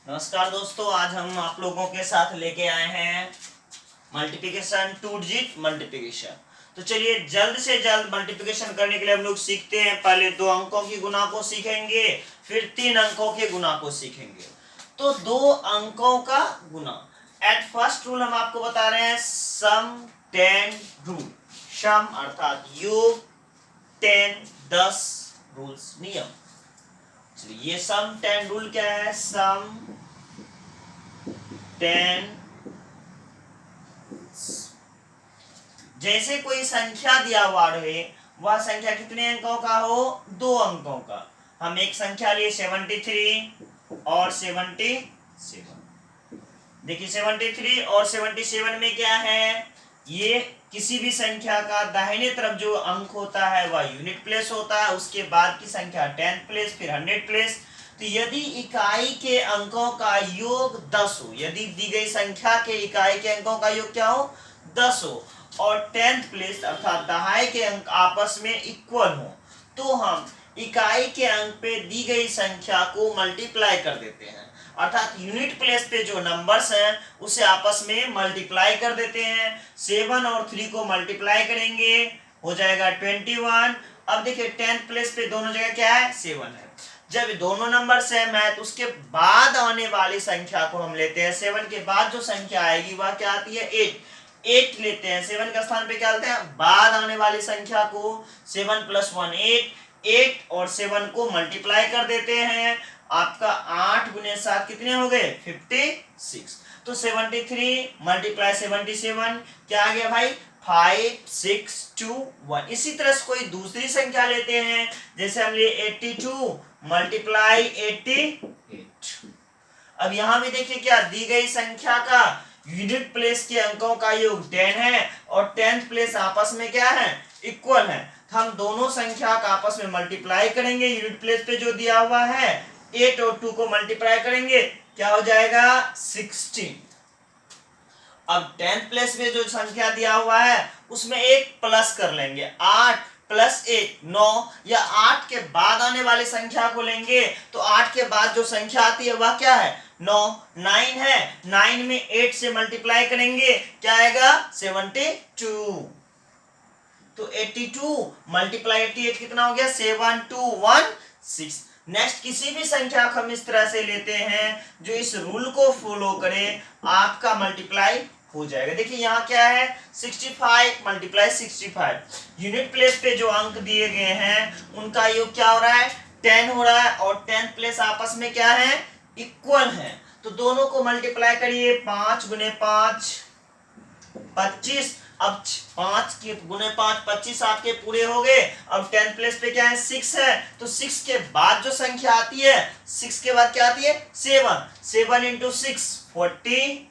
नमस्कार दोस्तों, आज हम आप लोगों के साथ लेके आए हैं मल्टीप्लिकेशन, 2 डिजिट मल्टीप्लिकेशन। तो चलिए जल्द से जल्द मल्टीप्लिकेशन करने के लिए हम लोग सीखते हैं। पहले 2 अंकों की गुणा को सीखेंगे, फिर 3 अंकों के गुणा को सीखेंगे। तो 2 अंकों का गुणा। एट फर्स्ट रूल हम आपको बता रहे हैं सम 10 रूल। सम अर्थात योग, 10 10 रूल्स नियम। चलिए ये सम 10 रूल क्या है? सम 10, जैसे कोई संख्या दिया हुआ रहे, वह संख्या कितने अंकों का हो? 2 अंकों का। हम एक संख्या लिए 73 और 77। देखिए 73 और 77 में क्या है? ये किसी भी संख्या का दाहिने तरफ जो अंक होता है वह यूनिट प्लेस होता है, उसके बाद की संख्या 10th प्लेस, फिर 100 प्लेस। तो यदि इकाई के अंकों का योग 10 हो, यदि दी गई संख्या के इकाई के अंकों का योग क्या हो? 10 हो, और 10th प्लेस अर्थात दहाई के अंक आपस में इक्वल हो, तो हम इकाई के अंक पे दी गई संख्या को मल्टीप्लाई कर देते हैं। अर्थात यूनिट प्लेस पे जो नंबर्स हैं उसे आपस में मल्टीप्लाई कर देते हैं। 7 और 3 को मल्टीप्लाई करेंगे, हो जाएगा 21। अब देखिए 10th प्लेस पे दोनों जगह क्या है? 7 है। जब दोनों नंबर सेम है तो उसके बाद आने वाली संख्या को हम लेते हैं। 7 के बाद जो संख्या आएगी वह क्या आती है? 8 लेते हैं। 7 के स्थान पे क्या लेते हैं? बाद आने वाली संख्या को। 7 + 1 8 और 7 को मल्टीप्लाई कर देते हैं। आपका 8 × 7 कितने हो गए? 56। तो 73 × 77 क्या आ गया भाई? 5 6 2 1। इसी तरह से कोई दूसरी संख्या लेते हैं, जैसे हम लिए 82 × 88। अब यहां भी देखिए क्या दी गई संख्या का यूनिट प्लेस के अंकों का योग 10 है और 10th प्लेस आपस में क्या है? इक्वल है। तो हम दोनों संख्या का आपस में मल्टीप्लाई करेंगे। यूनिट प्लेस पे जो दिया हुआ है 8 और 2 को मल्टीप्लाई करेंगे, क्या हो जाएगा? 16। अब 10th प्लेस में जो संख्या दिया हुआ है उसमें एक प्लस कर लेंगे। 8 + 1 9, या 8 के बाद आने वाली संख्या को लेंगे तो 8 के बाद जो संख्या आती है वह क्या है? 9 9 है। 9 में 8 से मल्टीप्लाई करेंगे, क्या आएगा? 72। तो 82 × 88 कितना हो गया? 7216। नेक्स्ट किसी भी संख्या को हम इस तरह से लेते हैं जो इस रूल को फॉलो करे, आपका मल्टीप्लाई हो जाएगा। देखिए यहाँ क्या है? 65 × 65। यूनिट प्लेस पे जो अंक दिए गए हैं उनका योग क्या हो रहा है? 10 हो रहा है, और 10th प्लेस आपस में क्या है? इक्वल है। तो दोनों को मल्टीप्लाई करिए। 5 × 5 25। अब 5 × 5 25 आपके पूरे हो गए। अब 10th प्लेस पे क्या है? 6 है। तो 6 के बाद जो संख्या आती है, 6 के बाद क्या आती है? 7 7 × 6 42।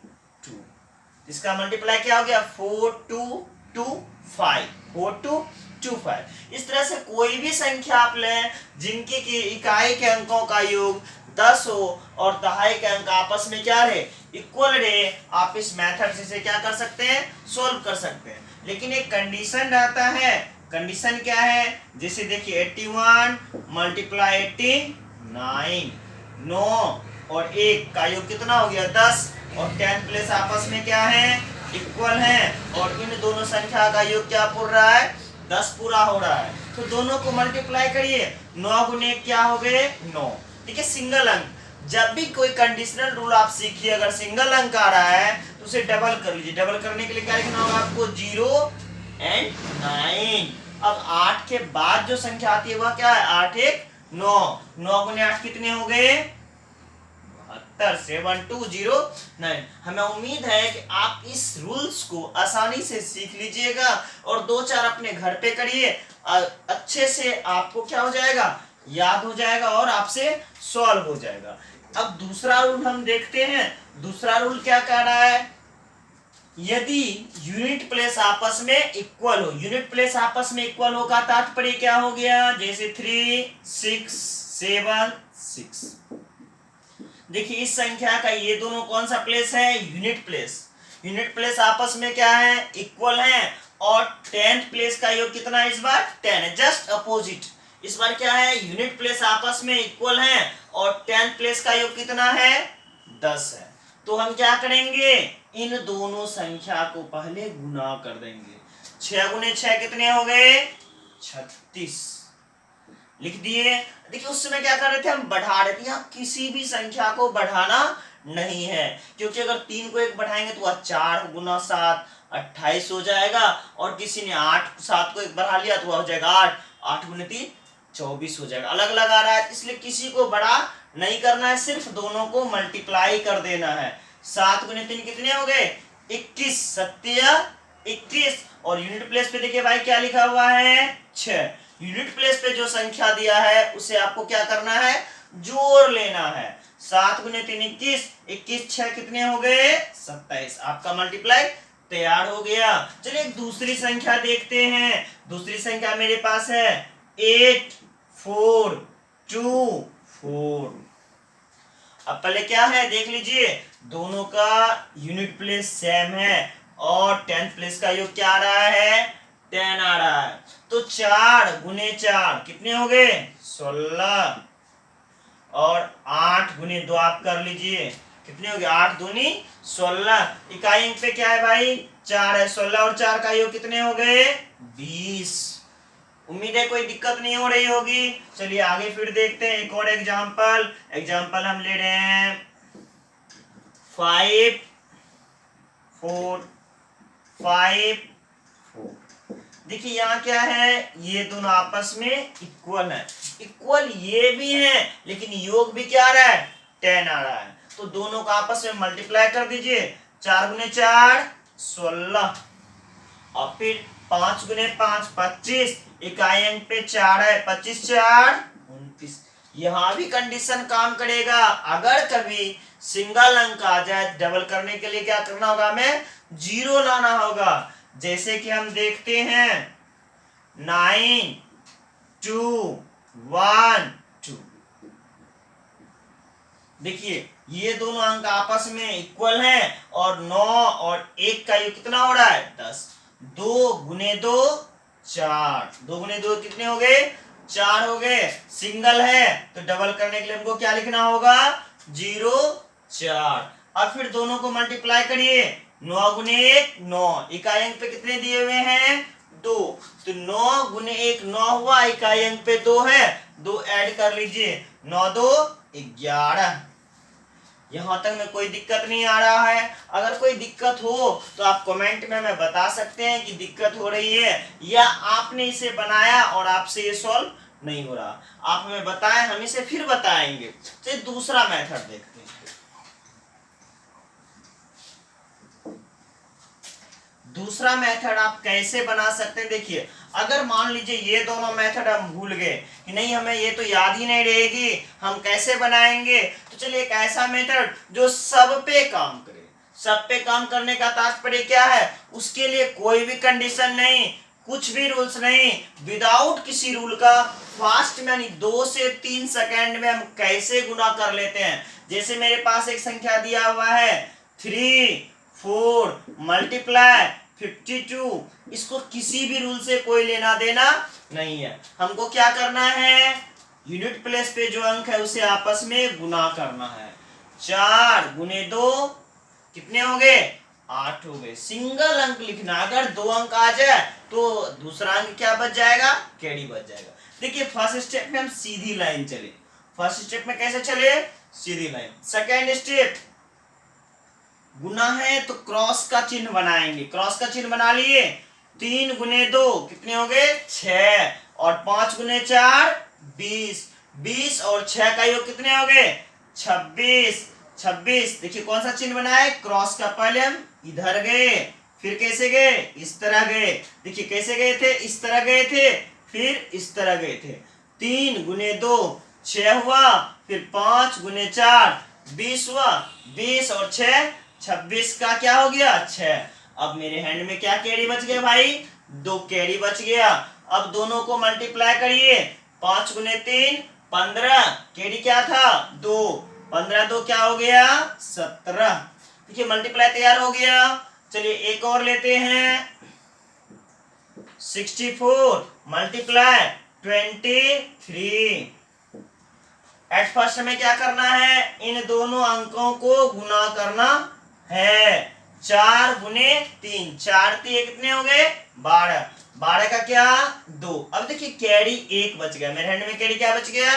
इसका मल्टीप्लाई क्या हो गया? 4225 4225। इस तरह से कोई भी संख्या आप लें जिनकी की इकाई के अंकों का योग 10 हो और दहाई के अंक आपस में क्या रहे? इक्वल रहे, आप इस मेथड से क्या कर सकते हैं? सोल्व कर सकते हैं। लेकिन एक कंडीशन रहता है। कंडीशन क्या है? जैसे देखिए 81 × 89, 9 और 1 का योग कितना हो गया? 10, और 10th प्लेस आपस में क्या है? इक्वल है, और इन दोनों संख्या का योग क्या पूर रहा है? 10 पूरा हो रहा है। तो दोनों को मल्टीप्लाई करिए। 9 × 1 क्या हो गए? 9। ठीक है, सिंगल अंक। जब भी कोई कंडीशनल रूल आप सीखिए, अगर सिंगल अंक आ रहा है तो उसे डबल कर लीजिए। डबल करने के लिए क्या लिखना होगा आपको? 0 और 9। अब 8 के बाद जो संख्या आती है वह क्या है? 8 1 9। 9 × 8 कितने हो गए? 7209। हमें उम्मीद है कि आप इस रूल्स को आसानी से सीख लीजिएगा और 2-4 अपने घर पे करिए। अच्छे से आपको क्या हो जाएगा? याद हो जाएगा और आपसे सॉल्व हो जाएगा। अब दूसरा रूल हम देखते हैं। दूसरा रूल क्या कह रहा है? यदि यूनिट प्लेस आपस में इक्वल हो। यूनिट प्लेस आपस में इक्वल हो का तात्पर्य क्या हो गया? जैसे 3 6 7 6। देखिए इस संख्या का ये दोनों कौन सा प्लेस है? Unit place. यूनिट प्लेस आपस में क्या है? इक्वल है, और 10th प्लेस का योग कितना है इस बार? 10 है। Just opposite. इस बार क्या है? यूनिट प्लेस आपस में इक्वल है और 10th प्लेस का योग कितना है? 10 है। तो हम क्या करेंगे, इन दोनों संख्या को पहले गुना कर देंगे। 6 गुने 6 कितने हो गए, 36 लिख दिए। देखिए उस समय क्या कर रहे थे, हम बढ़ा रहे थे। यहाँ किसी भी संख्या को बढ़ाना नहीं है, क्योंकि अगर 3 को 1 बढ़ाएंगे तो वह 4 गुना 7 28 हो जाएगा, और किसी ने 8 7 को 1 बढ़ा लिया तो वह हो जाएगा 8 8 गुने 3 24 हो जाएगा। अलग अलग आ रहा है, इसलिए किसी को बड़ा नहीं करना है, सिर्फ दोनों को मल्टीप्लाई कर देना है। 7 गुने 3 कितने हो गए, 21 सत्या 21। और यूनिट प्लेस पे देखिए भाई क्या लिखा हुआ है, 6। यूनिट प्लेस पे जो संख्या दिया है उसे आपको क्या करना है, जोड़ लेना है। 7 गुने 3 21, 21 6 कितने हो गए, 27। आपका मल्टीप्लाई तैयार हो गया। चलिए एक दूसरी संख्या देखते हैं। दूसरी संख्या मेरे पास है 8 4 2 4। अब पहले क्या है देख लीजिए, दोनों का यूनिट प्लेस सेम है, और 10th प्लेस का योग क्या आ रहा है, 10 आ रहा है। तो 4 गुने 4 कितने हो गए, 16। और 8 गुने 2 आप कर लीजिए, कितने हो गए, 8 दूनी 16। इकाई अंक पे क्या है भाई, 4 है। 16 और 4 का योग कितने हो गए, 20। उम्मीद है कोई दिक्कत नहीं हो रही होगी। चलिए आगे फिर देखते हैं एक और एग्जाम्पल हम ले रहे हैं 5 4 5 4। देखिए यहाँ क्या है, ये दोनों आपस में इक्वल है, इक्वल ये भी है, लेकिन योग भी क्या आ रहा है, 10 आ रहा है। तो दोनों को आपस में मल्टीप्लाई कर दीजिए। 4 गुने 4 16, और फिर 5 गुने 5 25। इकाई अंक पे 4 है, 25 4 29। यहाँ भी कंडीशन काम करेगा। अगर कभी सिंगल अंक आ जाए, डबल करने के लिए क्या करना होगा, हमें 0 लाना होगा। जैसे कि हम देखते हैं 9 2 1 2। देखिए ये दोनों अंक आपस में इक्वल हैं, और 9 और 1 का योग कितना हो रहा है, 10। 2 गुने 2 4, 2 गुने 2 कितने हो गए, 4 हो गए। सिंगल है तो डबल करने के लिए हमको क्या लिखना होगा, 0 4। अब फिर दोनों को मल्टीप्लाई करिए। 9 गुने 1 9, इकाई अंक पे कितने दिए हुए हैं, 2। तो 9 गुने 1 9 हुआ, इकाई अंक पे 2 है, 2 ऐड कर लीजिए, 9 2 11। यहां तक में कोई दिक्कत नहीं आ रहा है। अगर कोई दिक्कत हो तो आप कमेंट में हमें बता सकते हैं कि दिक्कत हो रही है, या आपने इसे बनाया और आपसे ये सॉल्व नहीं हो रहा। आप हमें बताएं, हम इसे फिर बताएंगे। तो दूसरा मेथड देखते हैं। दूसरा मेथड आप कैसे बना सकते हैं, देखिए अगर मान लीजिए ये दोनों मेथड हम भूल गए कि नहीं, हमें ये तो याद ही नहीं रहेगी, हम कैसे बनाएंगे। तो चलिए एक ऐसा मेथड जो सब पे काम करे। सब पे काम करने का तात्पर्य क्या है, उसके लिए कोई भी कंडीशन नहीं, कुछ भी रूल्स नहीं, विदाउट किसी रूल का फास्ट में यानी 2 से 3 सेकेंड में हम कैसे गुना कर लेते हैं। जैसे मेरे पास एक संख्या दिया हुआ है 3 4 मल्टीप्लाई 52। इसको किसी भी रूल से कोई लेना देना नहीं है। हमको क्या करना है, यूनिट प्लेस पे जो अंक है उसे आपस में गुना करना है। 4 गुने 2 कितने हो गए, 8 हो गए। सिंगल अंक लिखना, अगर 2 अंक आ जाए तो दूसरा अंक क्या बच जाएगा, कैरी बच जाएगा। देखिए फर्स्ट स्टेप में हम सीधी लाइन चले। फर्स्ट स्टेप में कैसे चले, सीधी लाइन। सेकेंड स्टेप गुना है तो क्रॉस का चिन्ह बनाएंगे। क्रॉस का चिन्ह बना लिए। 3 गुने 2 कितने हो गए, 6। और 5 गुने 4 20। 20 और 6 का योग कितने हो गए, 26। 26 देखिए कौन सा चिन्ह बना है, क्रॉस का। पहले हम इधर गए, फिर कैसे गए, इस तरह गए। देखिए कैसे गए थे, इस तरह गए थे, फिर इस तरह गए थे। 3 गुने 2 6 हुआ, फिर 5 गुने 4 20 हुआ। 20 और 6 26 का क्या हो गया, 6। अब मेरे हैंड में क्या कैरी बच गया भाई, 2 कैरी बच गया। अब दोनों को मल्टीप्लाई करिए। 5 गुने 3 15, कैरी क्या था, 2। 15 2 क्या हो गया, 17। देखिए मल्टीप्लाई तैयार हो गया। चलिए एक और लेते हैं 64 मल्टीप्लाई 23। एट फर्स्ट हमें क्या करना है, इन दोनों अंकों को गुना करना है। 4 गुने 3, 4 3 कितने हो गए 12, 12 का क्या 2। अब देखिए कैरी 1 बच गया, मेरे हैंड में कैरी क्या बच गया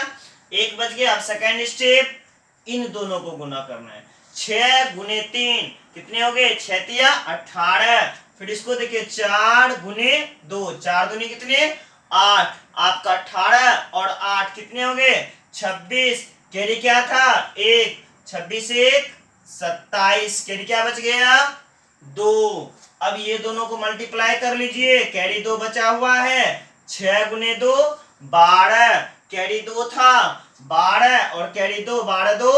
1 बच गया। अब सेकेंड स्टेप, इन दोनों को गुना करना है। 6 गुने 3 कितने हो गए 6 तिया 18। फिर इसको देखिए 4 गुने 2, 4 दूनी कितने 8, आपका 18 और 8 कितने हो गए 26। कैरी क्या था 1, 26 1 27, कैरी क्या बच गया 2। अब ये दोनों को मल्टीप्लाई कर लीजिए, कैरी 2 बचा हुआ है। 6 गुने 2 12, कैरी 2 था 12 और कैरी 2, 12 2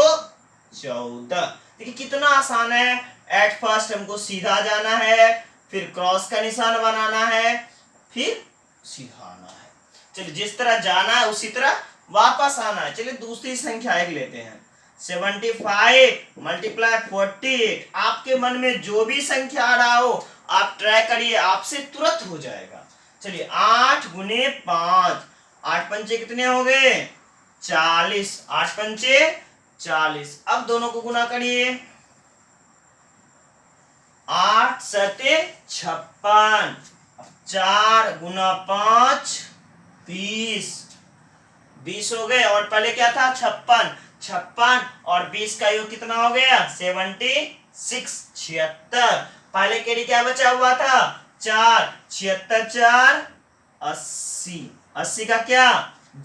14। देखिए कितना आसान है। एट फर्स्ट हमको सीधा जाना है, फिर क्रॉस का निशान बनाना है, फिर सीधा आना है। चलिए जिस तरह जाना है उसी तरह वापस आना है। चलिए दूसरी संख्या एक लेते हैं। 75 मल्टीप्लाई 48। आपके मन में जो भी संख्या आ रहा हो आप ट्राई करिए, आपसे तुरंत हो जाएगा। चलिए 8 गुने 5, 8 पंचे कितने हो गए 40, 8 पंचे 40। अब दोनों को गुना करिए, 8 सते 56, 4 गुना 5 20, 20 हो गए। और पहले क्या था 56, 56 और 20 का योग कितना हो गया 76, 76। पहले के लिए क्या बचा हुआ था 4, 76 4 80, 80 का क्या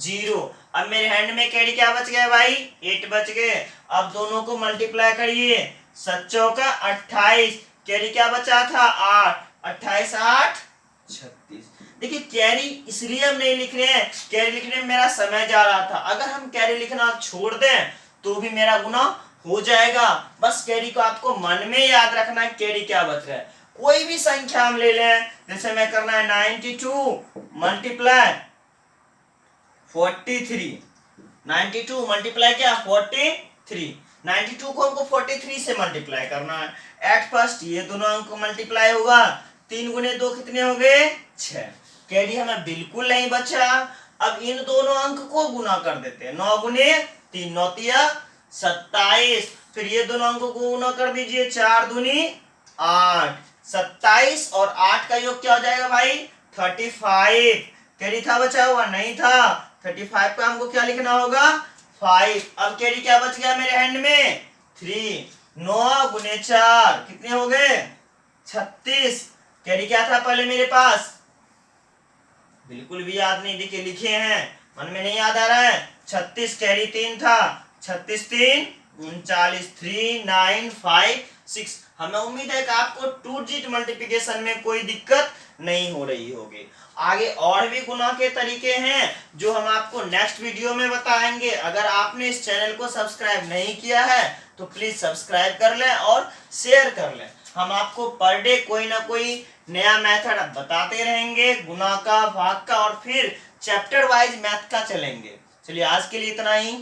0। अब मेरे हैंड में कैरी क्या बच गया भाई 8 बच गए। अब दोनों को मल्टीप्लाई करिए, 7 चौका 28, कैरी क्या बचा था 8, 28 8 36। देखिए कैरी इसलिए हम नहीं लिख रहे हैं, कैरी लिखने में मेरा समय जा रहा था। अगर हम कैरी लिखना छोड़ दें तो भी मेरा गुना हो जाएगा। बस कैरी को आपको मन में याद रखना है, कैरी क्या बच रहा है। कोई भी संख्या हम ले लें, जैसे मैं करना है 92 मल्टीप्लाई 43, 92 मल्टीप्लाई क्या 43, 92 को हमको 43 से मल्टीप्लाई करना है। एट फर्स्ट ये दोनों अंक मल्टीप्लाई होगा, 3 गुने 2 कितने हो गए 6, कैरी हमें बिल्कुल नहीं बचा। अब इन दोनों अंक को गुना कर देते हैं, 9 गुने 3 9 तिया 27। फिर ये दोनों अंकों को गुना कर दीजिए, 4 दूनी 8, 27 और 8 का योग क्या हो जाएगा भाई 35। कैरी था बचा हुआ नहीं था, 35 का हमको क्या लिखना होगा 5। अब कैरी क्या बच गया मेरे हैंड में 3, 9 गुने 4 कितने हो गए 36। कैरी क्या था पहले मेरे पास बिल्कुल भी याद नहीं, देखिए लिखे हैं मन में नहीं याद आ रहा है। 36 कैरी 3 था, 36 3 39 3 9 5 6। हमें उम्मीद है कि आपको 2 डिजिट मल्टीप्लिकेशन में कोई दिक्कत नहीं हो रही होगी। आगे और भी गुना के तरीके हैं जो हम आपको नेक्स्ट वीडियो में बताएंगे। अगर आपने इस चैनल को सब्सक्राइब नहीं किया है तो प्लीज सब्सक्राइब कर लें और शेयर कर लें। हम आपको पर डे कोई ना कोई नया मेथड बताते रहेंगे, गुना का, भाग का और फिर चैप्टर वाइज मैथ का चलेंगे। चलिए आज के लिए इतना ही।